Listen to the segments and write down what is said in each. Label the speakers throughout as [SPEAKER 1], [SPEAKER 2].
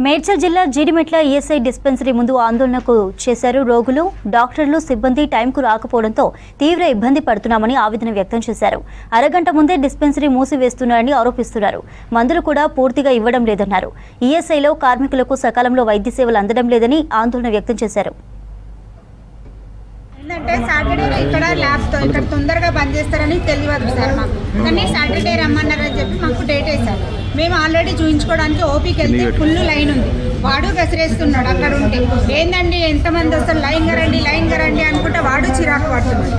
[SPEAKER 1] మేడ్చల్ జిల్లా Jeedimetla ESI dispensary ముందు ఆందోళనకు చేశారు రోగులు. డాక్టర్లు సిబ్బంది టైంకు రాకపోవడంతో తీవ్ర ఇబ్బంది పడుతున్నామని ఆవేదన వ్యక్తం చేశారు. అరగంట ముందే డిస్పెన్సరీ మూసివేస్తున్నారని ఆరోపిస్తున్నారు. మందులు కూడా పూర్తిగా ఇవ్వడం లేదన్నారు. ఈఎస్ఐలో కార్మికులకు సకాలంలో వైద్య సేవలు అందడం లేదని ఆందోళన వ్యక్తం చేశారు.
[SPEAKER 2] ఏంటంటే సాటర్డే ఇక్కడ ల్యాబ్తో ఇక్కడ తొందరగా బంద్ చేస్తారని తెలియదు సార్ మాకు, కానీ సాటర్డే రమ్మన్నారని చెప్పి మాకు డేట్ వేశారు. మేము ఆల్రెడీ చూపించుకోవడానికి ఓపీకి వెళ్తే ఫుల్ లైన్ ఉంది. వాడు గసిరేస్తున్నాడు అక్కడ ఉంటే. ఏందండి ఎంతమంది వస్తారు, లైన్ గరండి అనుకుంటే వాడు చిరాకు పడుతున్నాడు.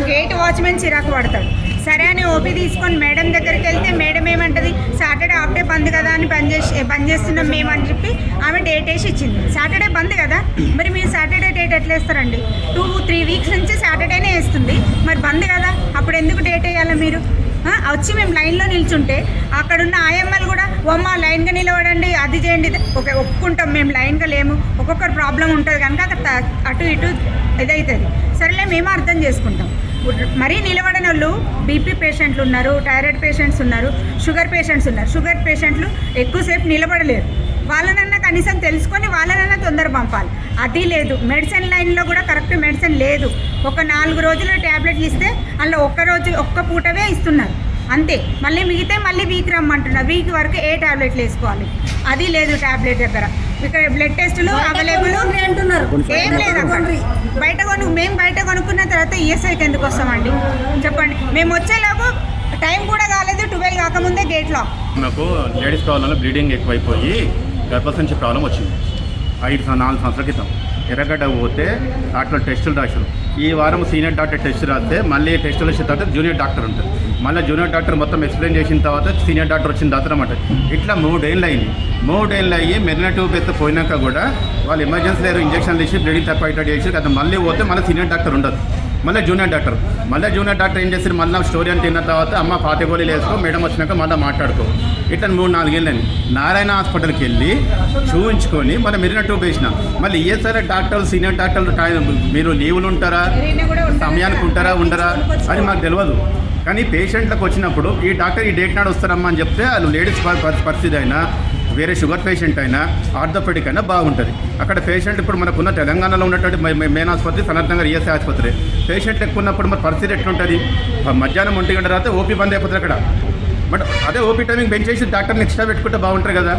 [SPEAKER 2] గేట్ వాచ్మెన్ చిరాకు పడతాడు. సరే అని ఓపీ తీసుకొని మేడం దగ్గరికి వెళ్తే మేడం ఏమంటుంది, సాటర్డే హాఫ్ డే బంద్ కదా అని బంద్ చేస్తున్నాం మేము అని చెప్పి ఆమె డేట్ వేసి ఇచ్చింది. సాటర్డే బంద్ కదా, మరి మీరు సాటర్డే డేట్ ఎట్లా వేస్తారండి? 2-3 వీక్స్ నుంచి సాటర్డేనే వేస్తుంది, మరి బంద్ కదా, అప్పుడు ఎందుకు డేట్ వేయాలి మీరు? వచ్చి మేము లైన్లో నిల్చుంటే అక్కడున్న ఆయమ్మలు కూడా అమ్మ లైన్గా నిలబడండి, అది చేయండి, ఓకే ఒప్పుకుంటాం, మేము లైన్గా లేము, ఒక్కొక్కరు ప్రాబ్లం ఉంటుంది కనుక అక్కడ అటు ఇటు ఇదవుతుంది, సరేలే మేము అర్థం చేసుకుంటాం. మరీ నిలబడిన వాళ్ళు బీపీ పేషెంట్లు ఉన్నారు, థైరాయిడ్ పేషెంట్స్ ఉన్నారు, షుగర్ పేషెంట్స్ ఉన్నారు. షుగర్ పేషెంట్లు ఎక్కువసేపు నిలబడలేరు. వాళ్ళనన్నా కనీసం తెలుసుకొని వాళ్ళనన్నా తొందర పంపాలి. అది లేదు. మెడిసిన్ లైన్లో కూడా కరెక్ట్ మెడిసిన్ లేదు. ఒక 4 రోజులు ట్యాబ్లెట్లు ఇస్తే అందులో ఒక్క పూటవే ఇస్తున్నారు అంతే. మళ్ళీ మిగితే మళ్ళీ వీక్ రమ్మంటున్నారు. వీక్ వరకు ఏ ట్యాబ్లెట్లు వేసుకోవాలి, అది లేదు ట్యాబ్లెట్ దగ్గర. ఇక్కడ బ్లడ్ టెస్టులు అవైలబుల్ ఏం లేదు. అక్కడ మేము బయట కొనుక్కున్న తర్వాత ఈఎస్ఐకి ఎందుకు వస్తామండి చెప్పండి? మేము వచ్చేలోపు టైం కూడా కాలేదు, 12 కాకముందే గేట్లో.
[SPEAKER 3] నాకు లేడీస్ ప్రాబ్లంలో బ్లీడింగ్ ఎక్కువైపోయి గర్భసంచి ప్రాబ్లం వచ్చింది 4 సంవత్సరాల క్రితం. ఎర్రగడ్డ పోతే డాక్టర్ టెస్టులు రాశారు. ఈ వారం సీనియర్ డాక్టర్ టెస్ట్ రాస్తే మళ్ళీ టెస్టులు వచ్చిన తర్వాత జూనియర్ డాక్టర్ ఉంటుంది. మళ్ళీ జూనియర్ డాక్టర్ మొత్తం ఎక్స్ప్లెయిన్ చేసిన తర్వాత సీనియర్ డాక్టర్ వచ్చిన తర్వాత అన్నమాట. ఇట్లా 3 ఏళ్ళు అయింది. 3 ఏళ్ళు అయ్యి మెరినా ట్యూబ్ ఎత్తే పోయినాక కూడా వాళ్ళు ఎమర్జెన్సీ లేరు, ఇంజక్షన్లు ఇచ్చి బ్లీడింగ్ తక్కువ చేసి కదా మళ్ళీ పోతే మళ్ళీ సీనియర్ డాక్టర్ ఉండదు, మళ్ళీ జూనియర్ డాక్టర్ ఏం చేస్తారు, మళ్ళీ స్టోరీ అని తిన్న తర్వాత అమ్మ 40 గోళీలు వేసుకో, మేడం వచ్చినాక మళ్ళీ మాట్లాడుకో. ఇట్లా 3-4 ఏళ్ళని నారాయణ హాస్పిటల్కి వెళ్ళి చూపించుకొని మళ్ళీ మెరినా ట్యూబ్ వేసిన. మళ్ళీ ఈఎస్ఐ డాక్టర్లు సీనియర్ డాక్టర్లు మీరు లీవులు ఉంటారా, సమయానికి ఉంటారా ఉండరా అని మాకు తెలియదు. కానీ పేషెంట్లకు వచ్చినప్పుడు ఈ డాక్టర్ ఈ డేట్ నాడు వస్తారమ్మా అని చెప్తే వాళ్ళు లేడీస్ పరిస్థితి అయినా వేరే షుగర్ పేషెంట్ అయినా ఆర్థోపెడిక్ అయినా బాగుంటుంది. అక్కడ పేషెంట్ ఇప్పుడు మనకున్న తెలంగాణలో ఉన్నటువంటి మెయిన్ ఆసుపత్రి సనత్నగర్ ఈఎస్ఐ ఆసుపత్రి. పేషెంట్లు ఎక్కువ ఉన్నప్పుడు మరి పరిస్థితి ఎట్లుంటుంది? మధ్యాహ్నం 1 గంట తర్వాత ఓపీ బంద్ అయిపోతుంది అక్కడ. బట్ అదే ఓపీ టైమింగ్ బెంచ్ చేసి డాక్టర్ని ఎక్స్ట్రా పెట్టుకుంటే బాగుంటుంది కదా.